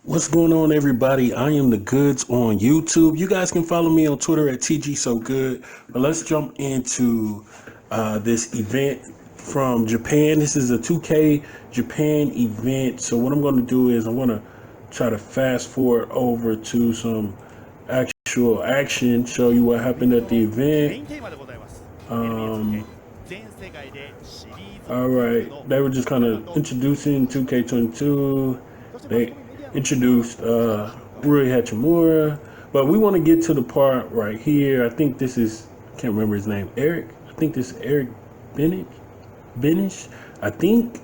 What's going on, everybody? I am the Goods on YouTube. You guys can follow me on Twitter at TGsoGood. But let's jump into this event from Japan. This is a 2K Japan event. So what I'm going to do is I'm going to try to fast forward over to some actual action, show you what happened at the event. All right, they were just kind of introducing 2K22. They introduced Rui Hachimura, but we want to get to the part right here. I think this is, I can't remember his name, Eric. I think this is Eric Benish. I think,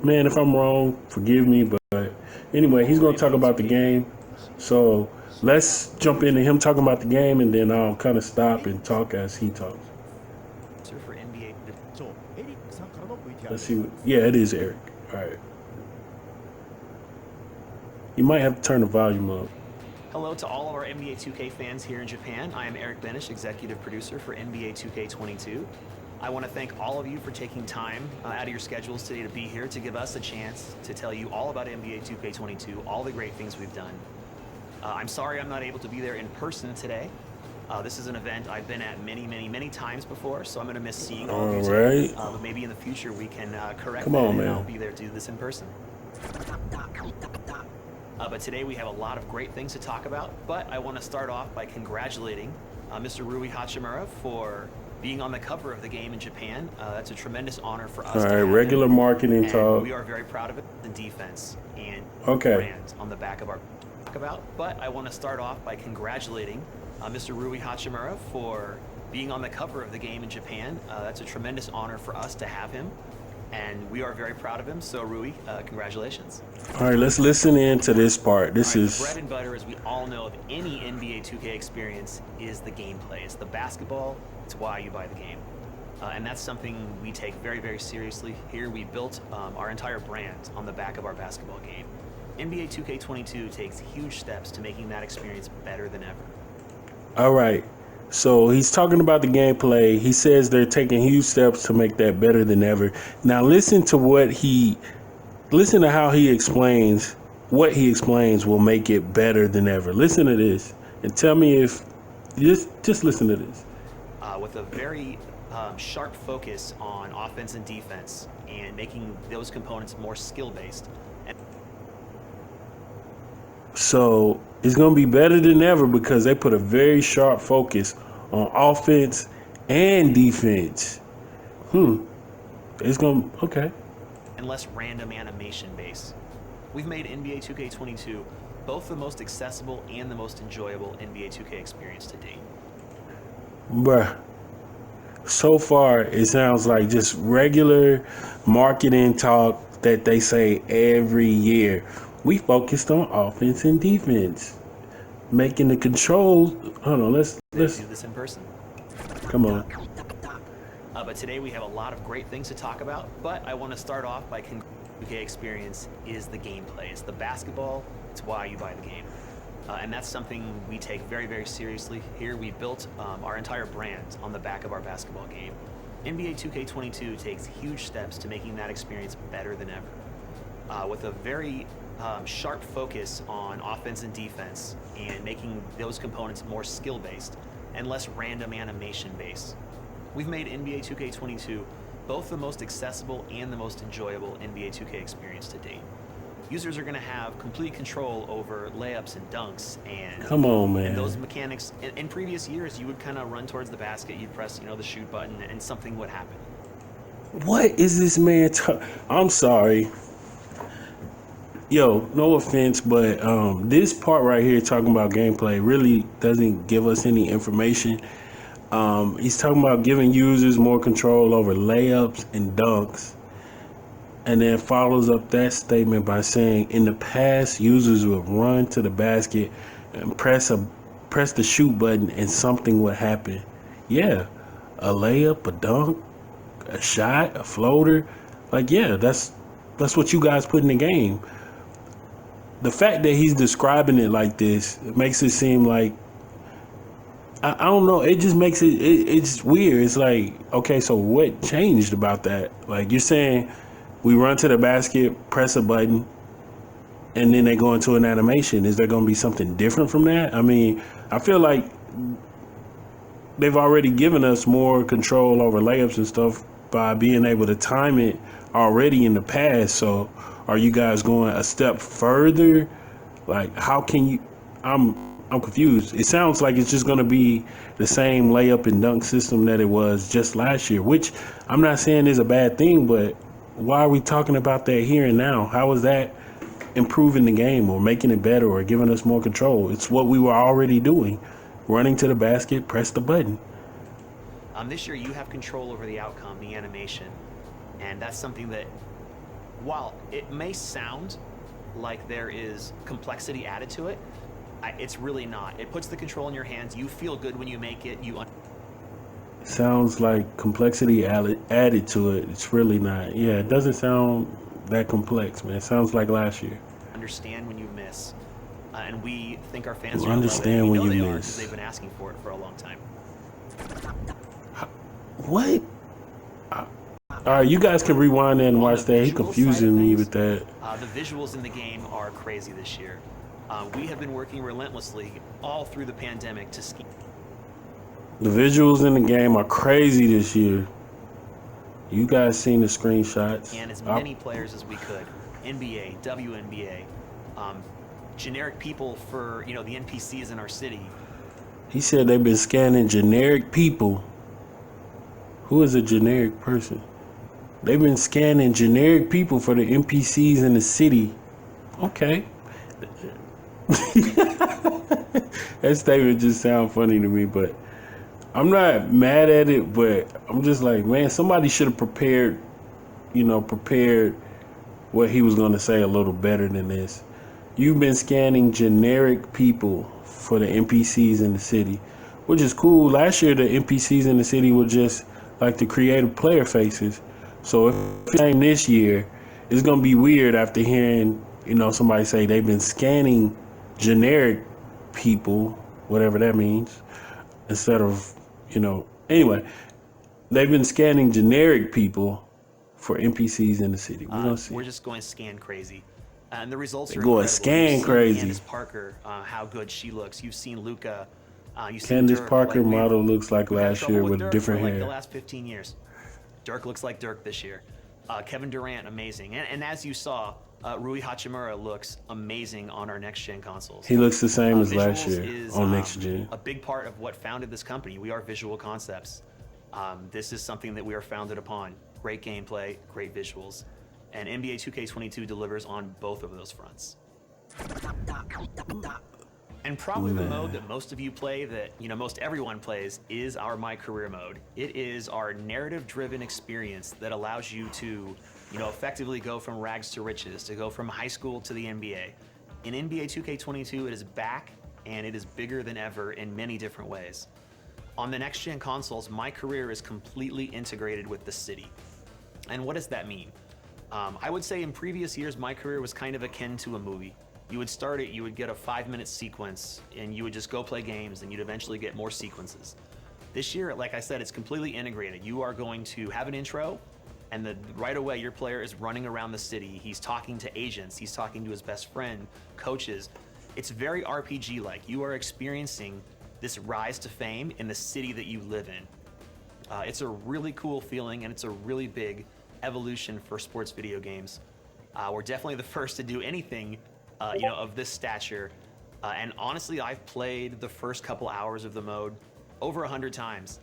man, if I'm wrong, forgive me, but anyway, he's going to talk about the game. So let's jump into him talking about the game, and then I'll kind of stop and talk as he talks. Let's see. Yeah, it is Eric. All right. You might have to turn the volume up. Hello to all of our NBA 2K fans here in Japan. I am Eric Benish, executive producer for NBA 2K22. I want to thank all of you for taking time out of your schedules today to be here to give us a chance to tell you all about NBA 2K22, all the great things we've done. I'm sorry I'm not able to be there in person today. This is an event I've been at many times before, so I'm going to miss seeing all of you today. But maybe in the future we can correct that, and I'll be there to do this in person. But today we have a lot of great things to talk about, but I want to start off by congratulating Mr. Rui Hachimura for being on the cover of the game in Japan. That's a tremendous honor for us. All right, regular marketing talk. We are very proud of it, the defense and brand on the back of our talk about. But I want to start off by congratulating Mr. Rui Hachimura for being on the cover of the game in Japan. That's a tremendous honor for us to have him, and we are very proud of him. So Rui, congratulations. All right, let's listen in to this part. This is the bread and butter, as we all know, of any NBA 2K experience is the gameplay. It's the basketball. It's why you buy the game. And that's something we take very seriously. Here we built our entire brand on the back of our basketball game. NBA 2K22 takes huge steps to making that experience better than ever. All right. So he's talking about the gameplay. He says they're taking huge steps to make that better than ever. Now listen to how he explains what he explains will make it better than ever. Listen to this and tell me if just listen to this. With a very sharp focus on offense and defense and making those components more skill-based. So it's going to be better than ever because they put a very sharp focus on offense and defense. It's going to, okay. And less random animation base. We've made NBA 2K22 both the most accessible and the most enjoyable NBA 2K experience to date. Bruh, so far it sounds like just regular marketing talk that they say every year. We focused on offense and defense, making the controls. Hold on, let's do this in person. Come on. But today we have a lot of great things to talk about. But I want to start off by the 2K experience is the gameplay. It's the basketball. It's why you buy the game. And that's something we take very seriously. Here we built our entire brand on the back of our basketball game. NBA 2K22 takes huge steps to making that experience better than ever. With a very sharp focus on offense and defense and making those components more skill-based and less random animation-based. We've made NBA 2K22 both the most accessible and the most enjoyable NBA 2K experience to date. Users are going to have complete control over layups and dunks and come on, man. And those mechanics. In previous years, you would kind of run towards the basket, you'd press, the shoot button, and something would happen. What is this man I'm sorry. Yo, no offense, but this part right here talking about gameplay really doesn't give us any information. He's talking about giving users more control over layups and dunks, and then follows up that statement by saying, in the past, users would run to the basket and press the shoot button and something would happen. Yeah, a layup, a dunk, a shot, a floater. Like, yeah, that's what you guys put in the game. The fact that he's describing it like this, it makes it seem like, I don't know, it just makes it's weird. It's like, okay, so what changed about that? Like, you're saying we run to the basket, press a button, and then they go into an animation. Is there going to be something different from that? I mean, I feel like they've already given us more control over layups and stuff by being able to time it already in the past. So are you guys going a step further? Like, how can you? I'm confused. It sounds like it's just going to be the same layup and dunk system that it was just last year, which I'm not saying is a bad thing, but why are we talking about that here and now? How is that improving the game or making it better or giving us more control? It's what we were already doing. Running to the basket, press the button. This year you have control over the outcome, the animation, and that's something that, while it may sound like there is complexity added to it, it's really not. It puts the control in your hands. You feel good when you make it. Sounds like complexity added to it. It's really not. Yeah, it doesn't sound that complex, man. It sounds like last year. Understand when you miss, and we think our fans are understand when you miss. Because they've been asking for it for a long time. What? All right, you guys can rewind that and watch that. He confusing me with that. The visuals in the game are crazy this year. We have been working relentlessly all through the pandemic to scheme. The visuals in the game are crazy this year. You guys seen the screenshots. And as many players as we could. NBA, WNBA, generic people for, the NPCs in our city. He said they've been scanning generic people. Who is a generic person? They've been scanning generic people for the NPCs in the city. Okay. That statement just sounds funny to me, but I'm not mad at it, but I'm just like, man, somebody should have prepared what he was going to say a little better than this. You've been scanning generic people for the NPCs in the city, which is cool. Last year, the NPCs in the city were just like the creative player faces. So if it's same this year, it's going to be weird after hearing, somebody say they've been scanning generic people, whatever that means, instead of, anyway, they've been scanning generic people for NPCs in the city. We're gonna see. We're just going scan crazy. And the results are going incredible. scan crazy. Candace Parker, how good she looks. You've seen Luka. Candace Parker model looks like last year with Dirk different for hair. Like the last 15 years. Dirk looks like Dirk this year. Kevin Durant, amazing. And as you saw, Rui Hachimura looks amazing on our next-gen consoles. He looks the same as last year on next-gen. A big part of what founded this company. We are Visual Concepts. This is something that we are founded upon. Great gameplay, great visuals. And NBA 2K22 delivers on both of those fronts. And probably the mode that most of you play, that most everyone plays, is our MyCareer mode. It is our narrative-driven experience that allows you to, effectively go from rags to riches, to go from high school to the NBA. In NBA 2K22, it is back, and it is bigger than ever in many different ways. On the next-gen consoles, MyCareer is completely integrated with the city. And what does that mean? I would say in previous years, MyCareer was kind of akin to a movie. You would start it, you would get a 5-minute sequence, and you would just go play games, and you'd eventually get more sequences. This year, like I said, it's completely integrated. You are going to have an intro, and right away your player is running around the city. He's talking to agents, he's talking to his best friend, coaches. It's very RPG-like. You are experiencing this rise to fame in the city that you live in. It's a really cool feeling, and it's a really big evolution for sports video games. We're definitely the first to do anything of this stature. And honestly, I've played the first couple hours of the mode over 100 times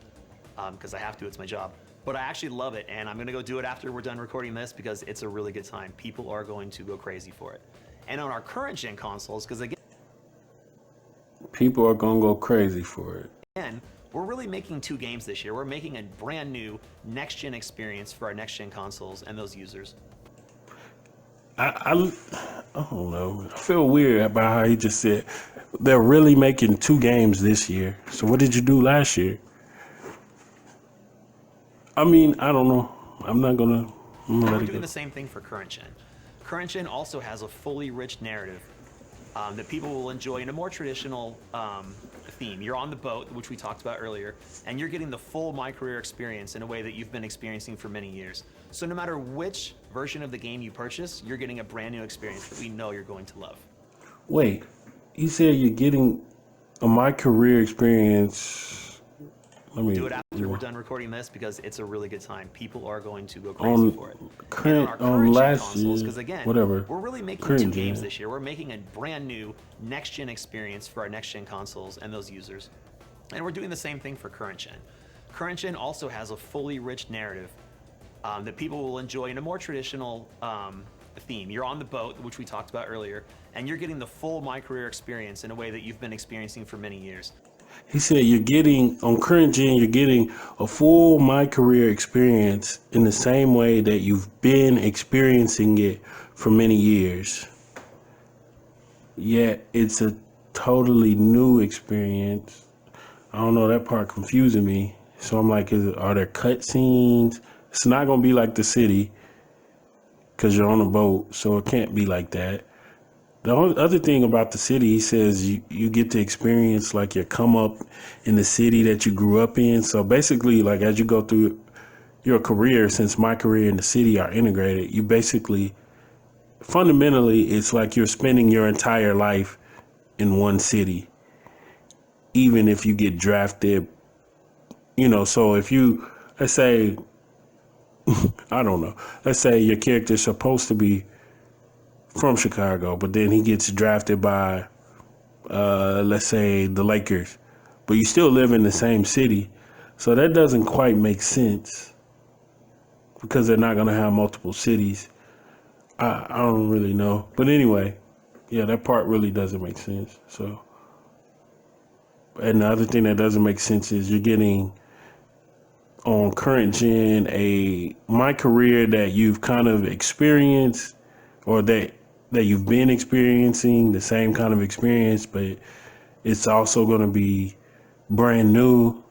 because I have to, it's my job. But I actually love it, and I'm gonna go do it after we're done recording this because it's a really good time. People are going to go crazy for it. And on our current gen consoles, because again, people are gonna go crazy for it. And we're really making 2 games this year. We're making a brand new next gen experience for our next gen consoles and those users. I don't know. I feel weird about how he just said they're really making 2 games this year. So what did you do last year? I mean, I don't know. I'm not gonna. We're doing the same thing for current gen. Current gen also has a fully rich narrative. that people will enjoy in a more traditional theme. You're on the boat, which we talked about earlier, and you're getting the full MyCareer experience in a way that you've been experiencing for many years. So no matter which version of the game you purchase, you're getting a brand new experience that we know you're going to love. Wait, he said you're getting a MyCareer experience. Let me do it after we're done recording this because it's a really good time. People are going to go crazy on for it. current And on our current last consoles, year, because again, whatever. we're really making Current two games gen. this year. We're making a brand new next gen experience for our next gen consoles and those users. And we're doing the same thing for current gen. Current gen also has a fully rich narrative that people will enjoy in a more traditional theme. You're on the boat, which we talked about earlier, and you're getting the full MyCareer experience in a way that you've been experiencing for many years. He said you're getting on current gen, you're getting a full MyCareer experience in the same way that you've been experiencing it for many years. Yet it's a totally new experience. I don't know, that part confusing me. So I'm like, are there cutscenes? It's not gonna be like the city because you're on a boat, so it can't be like that. The only other thing about the city, he says you get to experience like your come up in the city that you grew up in. So basically, like as you go through your career, since MyCareer and the city are integrated, you basically, fundamentally, it's like you're spending your entire life in one city, even if you get drafted, so if you, let's say, I don't know, let's say your character's supposed to be from Chicago, but then he gets drafted by, let's say, the Lakers, but you still live in the same city. So that doesn't quite make sense because they're not going to have multiple cities. I don't really know. But anyway, yeah, that part really doesn't make sense. So, and the other thing that doesn't make sense is you're getting on current gen a MyCareer that you've kind of experienced or that you've been experiencing the same kind of experience, but it's also going to be brand new.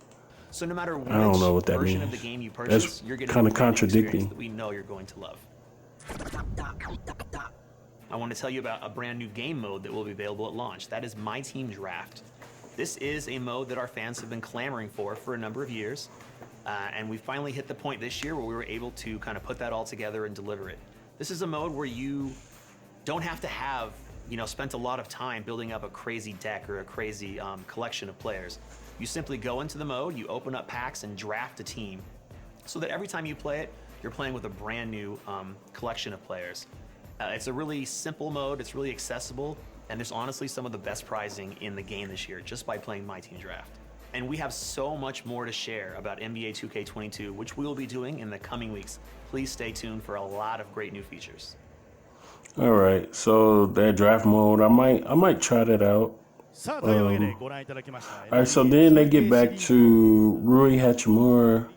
So no matter which I don't know what that version means. of the game you purchase, That's you're getting kind a of brand new experience contradicting. that we know you're going to love. I want to tell you about a brand new game mode that will be available at launch. That is MyTeam Draft. This is a mode that our fans have been clamoring for a number of years, and we finally hit the point this year where we were able to kind of put that all together and deliver it. This is a mode where you don't have to have, spent a lot of time building up a crazy deck or a crazy collection of players. You simply go into the mode, you open up packs and draft a team so that every time you play it, you're playing with a brand new collection of players. It's a really simple mode, it's really accessible, and there's honestly some of the best prizing in the game this year just by playing MyTeam Draft. And we have so much more to share about NBA 2K22, which we will be doing in the coming weeks. Please stay tuned for a lot of great new features. All right, so that draft mode, I might try that out. All right, so then they get back to Rui Hachimura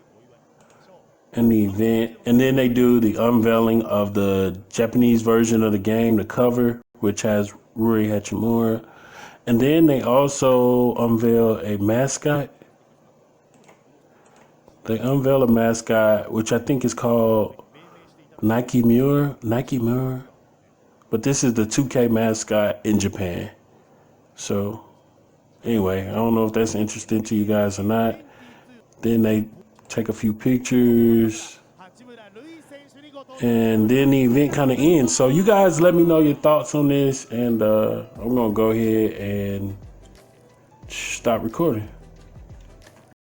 and the event, and then they do the unveiling of the Japanese version of the game, the cover, which has Rui Hachimura, and then they also unveil a mascot. They unveil a mascot, which I think is called Nike Mura. But this is the 2K mascot in Japan. So, anyway, I don't know if that's interesting to you guys or not. Then they take a few pictures. And then the event kind of ends. So, you guys let me know your thoughts on this. And I'm going to go ahead and stop recording.